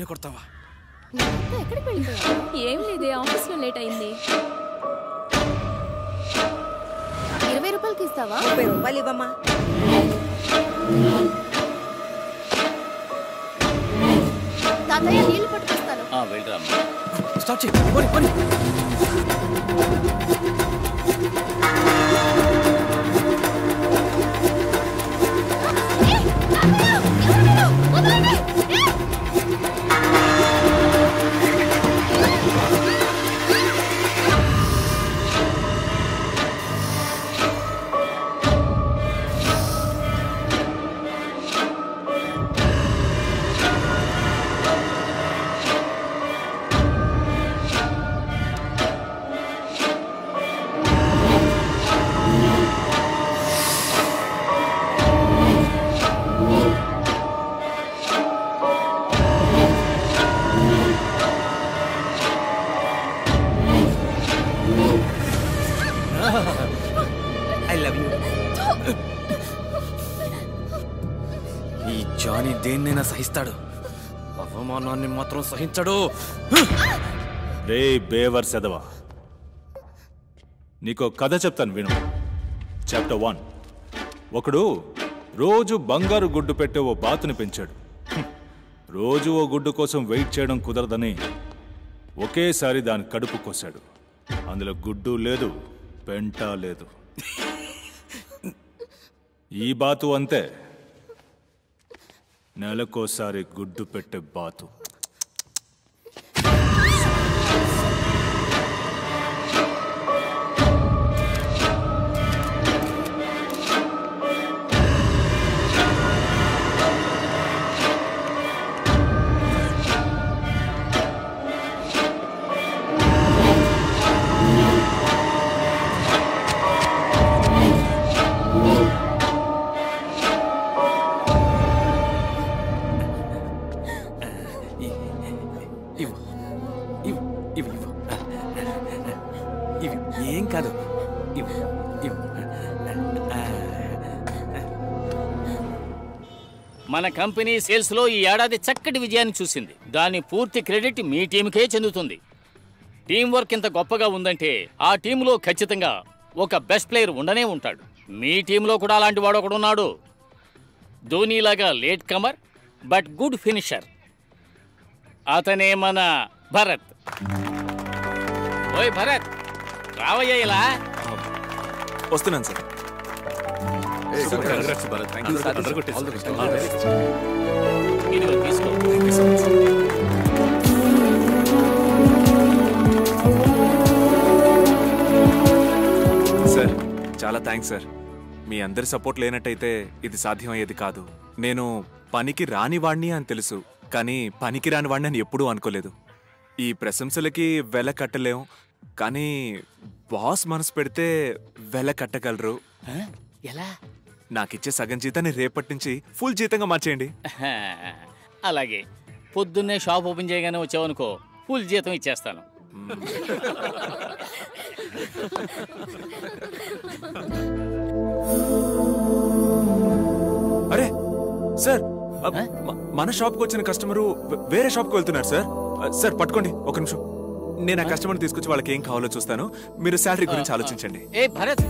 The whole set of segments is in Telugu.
నన్నే కొడతావా? ఎక్కడికి వెళ్ళిపోయావు? ఏం లేదే, ఆఫీస్లో లేట్ అయింది. 20 రూపాయలకి ఇస్తావా? 30 రూపాయలు ఇవ్వమ్మా. తాతయ్య నీళ్లు పట్టుకొస్తాను. వెళ్ళరా. స్టాప్ చేయి. ఈ జానీ దేన్నైనా సహిస్తాడు, అవమానాన్ని మాత్రం సహించడు. రే బేవర్ సెదవా, నీకో కథ చెప్తాను విను. చాప్టర్ 1. ఒకడు రోజు బంగారు గుడ్డు పెట్టే ఓ బాతుని పెంచాడు. రోజు ఓ గుడ్డు కోసం వెయిట్ చేయడం కుదరదని ఒకేసారి దాని కడుపు కోసాడు. అందులో గుడ్డు లేదు, పెంట లేదు. ఈ బాతు అంతే, నెలకోసారి గుడ్డు పెట్టే బాతు. ఏం కాదు. మన కంపెనీ సేల్స్లో ఈ ఏడాది చక్కటి విజయాన్ని చూసింది. దాని పూర్తి క్రెడిట్ మీ టీంకే చెందుతుంది. టీం వర్క్ ఇంత గొప్పగా ఉందంటే ఆ టీంలో ఖచ్చితంగా ఒక బెస్ట్ ప్లేయర్ ఉండనే ఉంటాడు. మీ టీంలో కూడా అలాంటి వాడు ఒకడున్నాడు. ధోనీలాగా late comer but good finisher. అతనే మన భరత్. ఓయ్ భరత్, రావయ్యా ఇలా. వస్తున్నాను సార్. సార్ చాలా థ్యాంక్స్ సార్. మీ అందరి సపోర్ట్ లేనట్టయితే ఇది సాధ్యమయ్యేది కాదు. నేను పనికి రానివాణ్ణి అని తెలుసు, కానీ పనికి రానివాణ్ణి అని ఎప్పుడూ అనుకోలేదు. ఈ ప్రశంసలకి వెల కట్టలేం, కానీ బాస్ మనసు పెడితే వెల కట్టగలరు. ఎలా? నాకిచ్చే సగం జీతాన్ని రేపటి నుంచి ఫుల్ జీతంగా మార్చేయండి. అలాగే, పొద్దున్నే షాప్ ఓపెన్ చేయగానే వచ్చావనుకో, ఫుల్ జీతం ఇచ్చేస్తాను. అరే సార్, మన షాప్కి వచ్చిన కస్టమరు వేరే షాప్కి వెళ్తున్నారు సార్. సార్ పట్టుకోండి, ఒక నిమిషం. నేను ఆ కస్టమర్ తీసుకొచ్చి వాళ్ళకి ఏం కావాలో చూస్తాను. మీరు శాలరీ గురించి ఆలోచించండి. ఏ భరత్,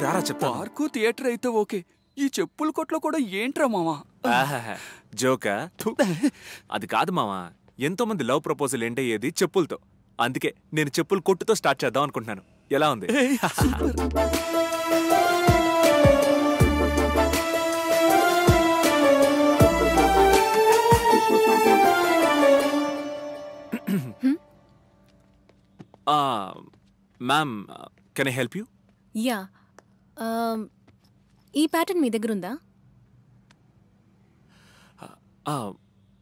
రారా చెప్తా. పార్కు థియేటర్ అయితే ఓకే, ఈ చెప్పుల కొట్లో కూడా ఏంట్రా మామా? జోకా? అది కాదు మామా, ఎంతో మంది లవ్ ప్రపోజల్ ఏంటి ఏది చెప్పులతో. అందుకే నేను చెప్పులు కొట్టుతో స్టార్ట్ చేద్దాం అనుకుంటున్నాను. ఎలా ఉంది? Ma'am, can I help you? Yeah, ఈ ప్యాటర్న్ మీ దగ్గర ఉందా?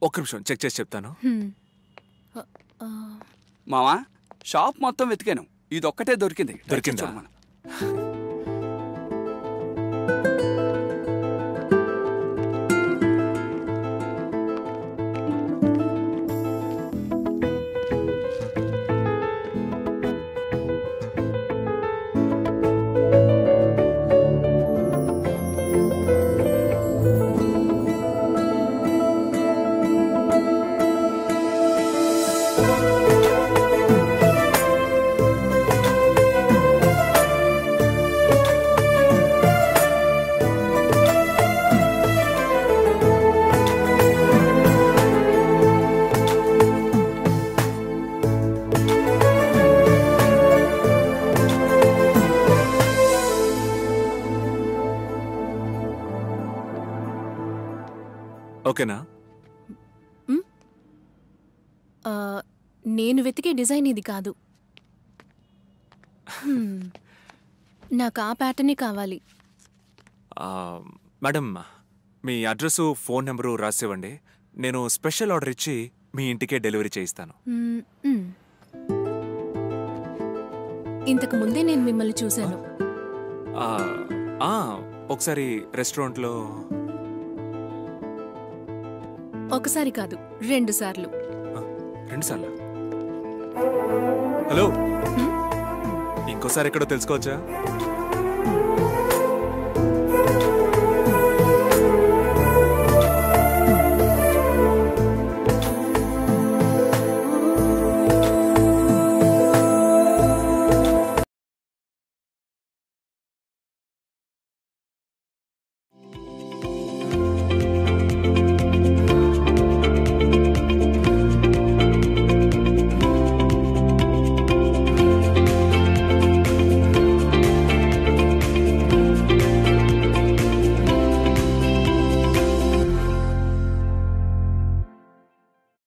ఒక్క నిమిషం చెక్ చేసి చెప్తాను. మామా, షాప్ మొత్తం వెతికాను, ఇదొక్కటే దొరికింది. దొరికిందా? ఓకేనా? నేను వెతికే డిజైన్ ఇది కాదు. నాకు ఆ ప్యాటర్నే కావాలి. మేడం, మీ అడ్రస్, ఫోన్ నెంబరు రాసివ్వండి. నేను స్పెషల్ ఆర్డర్ ఇచ్చి మీ ఇంటికే డెలివరీ చేయిస్తాను. ఇంతకు ముందే నేను మిమ్మల్ని చూశాను. ఒకసారి రెస్టారెంట్లో. ఒకసారి కాదు, 2 సార్లు. 2 సార్లు? హలో, ఇంకోసారి ఎక్కడో తెలుసుకోవచ్చా?